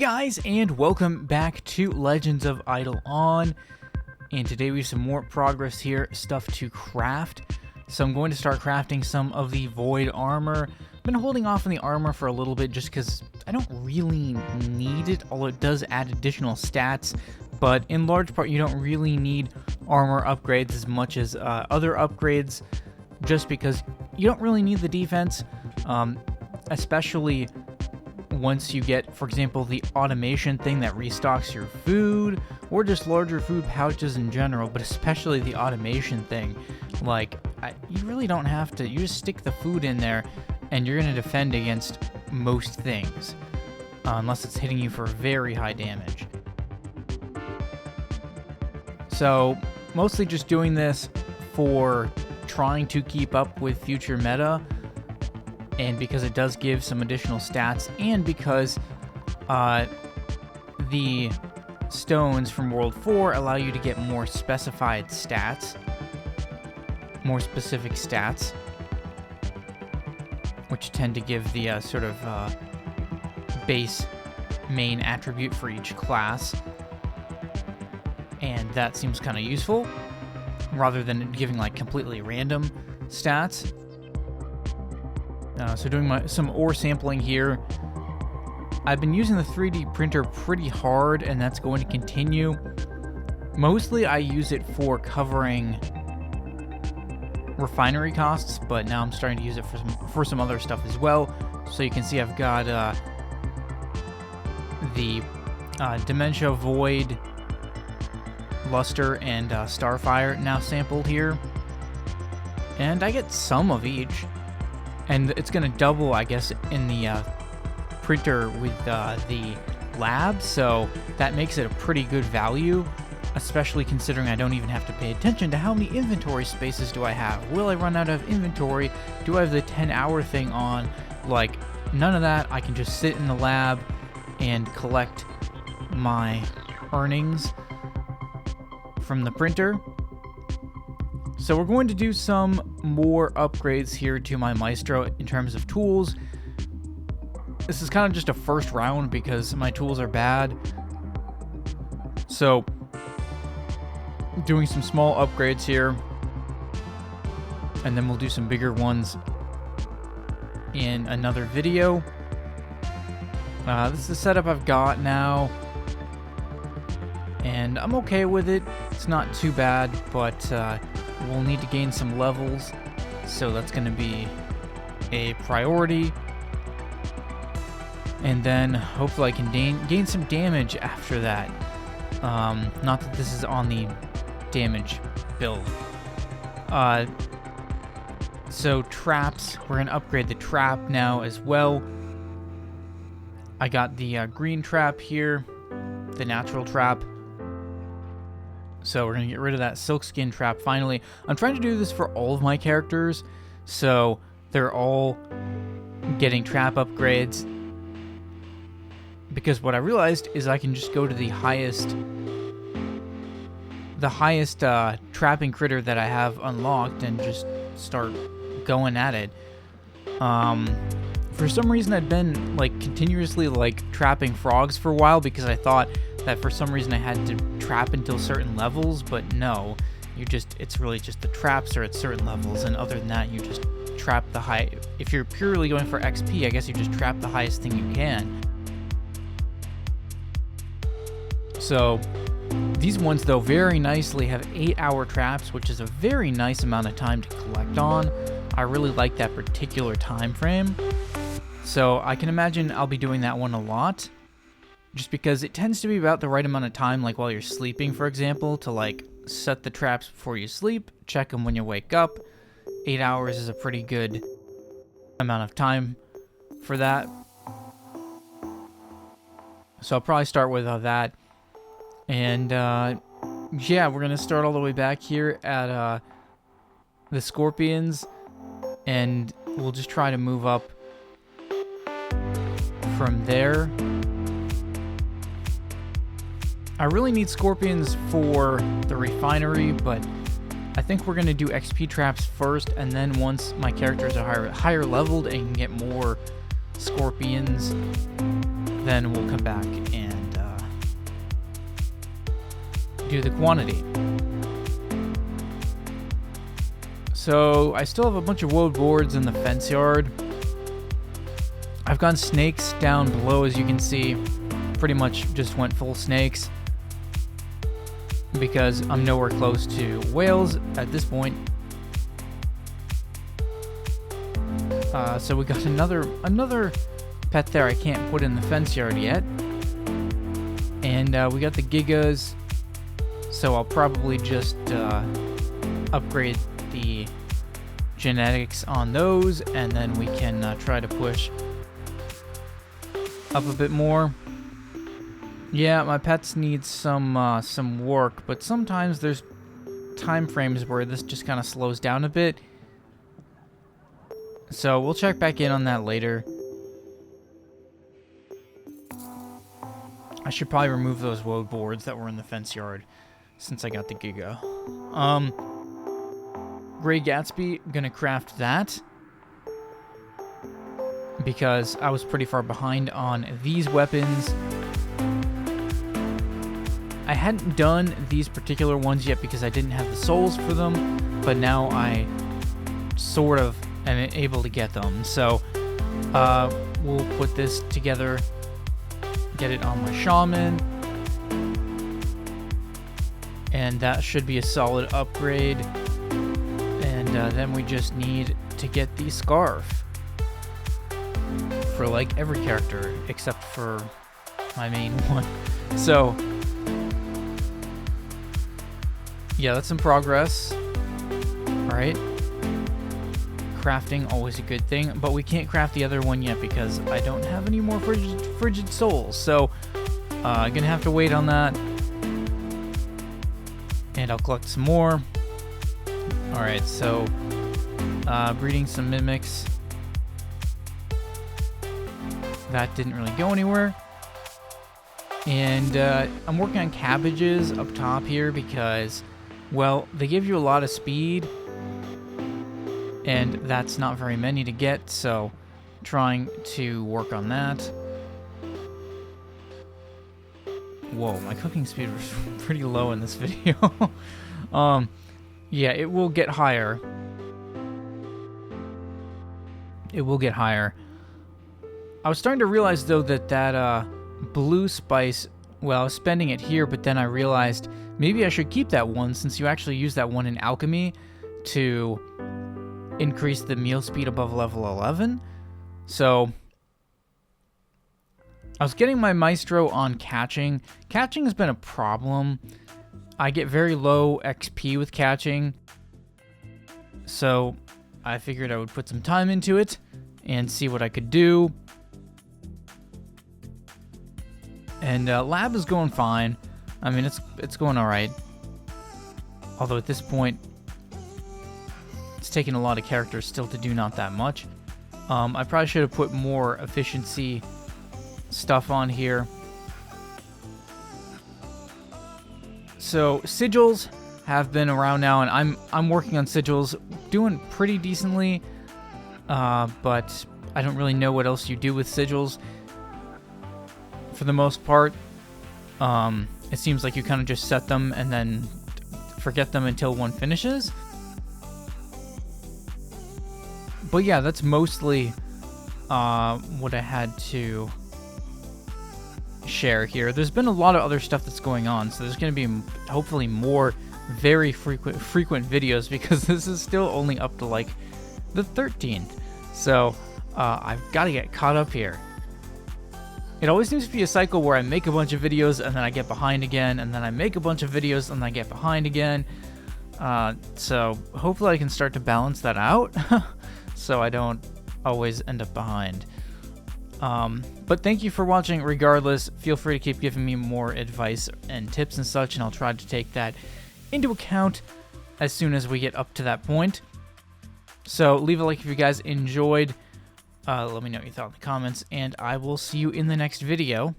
guys, and welcome back to Legends of IdleOn. And today we have some more progress here, stuff to craft. So I'm going to start crafting some of the void armor. I've been holding off on the armor for a little bit just because I don't really need it, although it does add additional stats. But in large part, you don't really need armor upgrades as much as other upgrades, just because you don't really need the defense, especially once you get, for example, the automation thing that restocks your food, or just larger food pouches in general, but especially the automation thing. Like, you really don't have to. You just stick the food in there, and you're going to defend against most things, unless it's hitting you for very high damage. So, mostly just doing this for trying to keep up with future meta, and because it does give some additional stats, and because the stones from World 4 allow you to get more specified stats, more specific stats, which tend to give the sort of base main attribute for each class, and that seems kind of useful, rather than giving like completely random stats. So doing some ore sampling here. I've been using the 3D printer pretty hard, and that's going to continue. Mostly I use it for covering refinery costs, but now I'm starting to use it for some other stuff as well. So you can see I've got the Dementia Void, Luster, and Starfire now sampled here. And I get some of each. And it's going to double, I guess, in the printer with the lab, so that makes it a pretty good value, especially considering I don't even have to pay attention to how many inventory spaces do I have. Will I run out of inventory? Do I have the 10-hour thing on? Like, none of that. I can just sit in the lab and collect my earnings from the printer. So we're going to do some more upgrades here to my Maestro in terms of tools. This is kind of just a first round because my tools are bad. So doing some small upgrades here, and then we'll do some bigger ones in another video. This is the setup I've got now, and I'm okay with it. It's not too bad, but we'll need to gain some levels, so that's going to be a priority. And then hopefully I can gain some damage after that. Not that this is on the damage build. So traps, we're going to upgrade the trap now as well. I got the green trap here, the natural trap. So we're going to get rid of that silkskin trap finally. I'm trying to do this for all of my characters, so they're all getting trap upgrades. Because what I realized is I can just go to the highest trapping critter that I have unlocked and just start going at it. For some reason I'd been like continuously like trapping frogs for a while because I thought that for some reason I had to trap until certain levels, but no, it's really just the traps are at certain levels, and other than that you just trap the high. If you're purely going for XP, I guess you just trap the highest thing you can. So these ones though very nicely have 8-hour traps, which is a very nice amount of time to collect on. I really like that particular time frame. So I can imagine I'll be doing that one a lot, just because it tends to be about the right amount of time, like while you're sleeping, for example, to like set the traps before you sleep, check them when you wake up. 8 hours is a pretty good amount of time for that. So I'll probably start with that. And yeah, we're going to start all the way back here at the scorpions, and we'll just try to move up from there. I really need scorpions for the refinery, but I think we're going to do XP traps first, and then once my characters are higher leveled and can get more scorpions then we'll come back and do the quantity. So I still have a bunch of wood boards in the fence yard. I've gone snakes down below, as you can see. Pretty much just went full snakes because I'm nowhere close to whales at this point. So we got another pet there I can't put in the fence yard yet. And we got the gigas, so I'll probably just upgrade the genetics on those, and then we can try to push up a bit more. Yeah, my pets need some work, but sometimes there's time frames where this just kind of slows down a bit. So we'll check back in on that later. I should probably remove those wood boards that were in the fence yard since I got the Giga. Gray Gatsby, gonna craft that because I was pretty far behind on these weapons. I hadn't done these particular ones yet because I didn't have the souls for them, but now I sort of am able to get them. So we'll put this together, get it on my shaman, and that should be a solid upgrade. And then we just need to get the scarf for like every character except for my main one. So yeah, that's some progress. Alright. Crafting, always a good thing. But we can't craft the other one yet because I don't have any more frigid souls. So, gonna have to wait on that. And I'll collect some more. Alright, so breeding some mimics. That didn't really go anywhere. And I'm working on cabbages up top here because, well, they give you a lot of speed, and that's not very many to get, so trying to work on that. Whoa, my cooking speed was pretty low in this video. Yeah, it will get higher. It will get higher. I was starting to realize, though, that blue spice, well, I was spending it here, but then I realized maybe I should keep that one since you actually use that one in alchemy to increase the meal speed above level 11. So I was getting my Maestro on catching. Catching has been a problem. I get very low XP with catching. So I figured I would put some time into it and see what I could do. And lab is going fine. I mean, it's going all right. Although at this point, it's taking a lot of characters still to do not that much. I probably should have put more efficiency stuff on here. So sigils have been around now, and I'm working on sigils, doing pretty decently. But I don't really know what else you do with sigils. For the most part, it seems like you kind of just set them and then forget them until one finishes. But yeah, that's mostly what I had to share here. There's been a lot of other stuff that's going on, so there's going to be hopefully more very frequent videos because this is still only up to like the 13th. So I've got to get caught up here. It always seems to be a cycle where I make a bunch of videos and then I get behind again, and then I make a bunch of videos and then I get behind again. So hopefully I can start to balance that out so I don't always end up behind. But thank you for watching regardless. Feel free to keep giving me more advice and tips and such, and I'll try to take that into account as soon as we get up to that point. So leave a like if you guys enjoyed. Let me know what you thought in the comments, and I will see you in the next video.